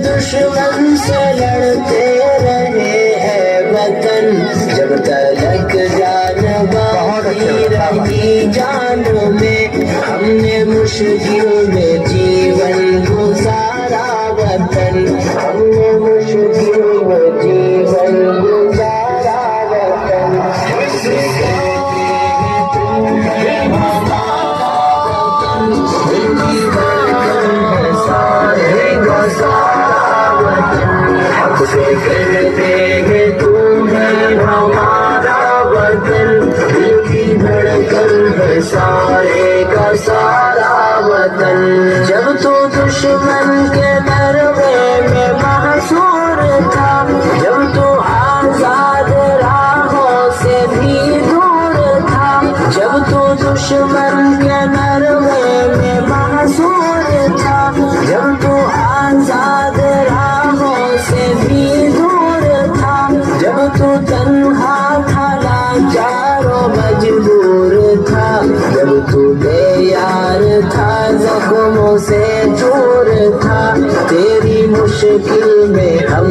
दुश्मन से लड़ते रहे हैं वतन, जब तलक जान बाकी रही जान में, हमने मुश्किल में जीवन गुजारा वतन, हमने मुश्किल में जीवन गुजारा वतन। कहते हैं तुम्हें हमारा वतन, दिल की धड़कन है सारे का सारा वतन। जब तो दुश्मन के दरवे में महसूर था, जब तो आजाद राहों से भी दूर था, जब तो दुश्मन के दरवे में महसूर था, जब तो आजाद राहों से भी दूर था, जब तू तन्हा था लाचारों मजबूर था, जब तू बेयार था जख्मों से दूर था, तेरी मुश्किल में हम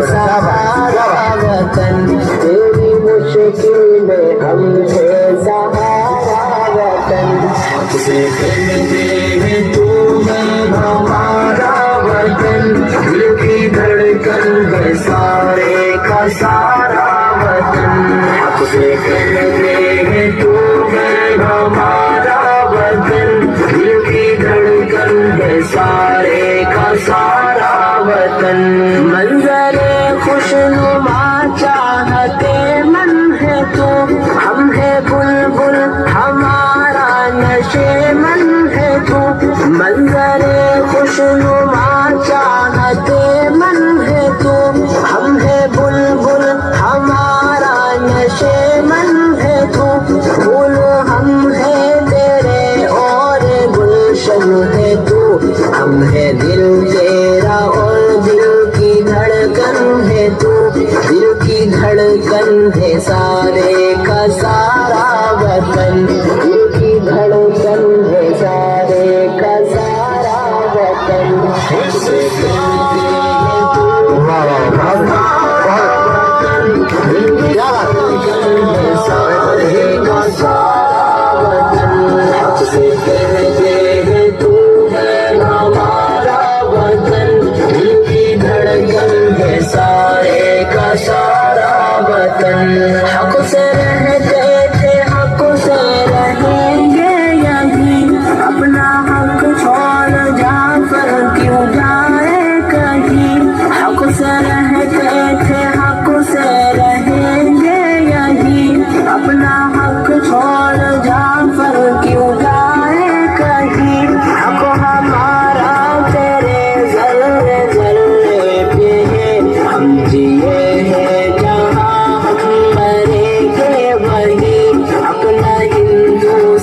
सहारा वतन, तेरी मुश्किल में हम सहारा वतन। से कहते हैं तुम्हें हमारा वतन, दिल की धड़कन है सारे का सारा वतन। आपसे कहते हैं तुम्हें हमारा वतन, दिल की धड़कन है सारे का सारा वतन। मंजरे खुशनुमा चाहते मन है तो, हम है बुलबुल हमारा नशे मन है तो, मंजरे खुशनुमा चाहते मन है तो, हम है बुलबुल हमारा नशे मन है तो, फूल हम है तेरे और गुलशन है तो, हम है दिल तेरा और दिल की धड़कन है तो, दिल की धड़कन है सारे का सारा वतन, दिल की धड़कन है सारे का सारा वतन। हक से रहते थे हक से रहेंगे यही, अपना हक छोड़ जाकर क्यों जाए कहीं। हक से रहते थे हक से रहेंगे यही, अपना हक छोड़ जाकर क्यों जाए कहीं। हक हमारा तेरे जर्रे जर्रे पे है, हम जिए हैं अपना हिंदू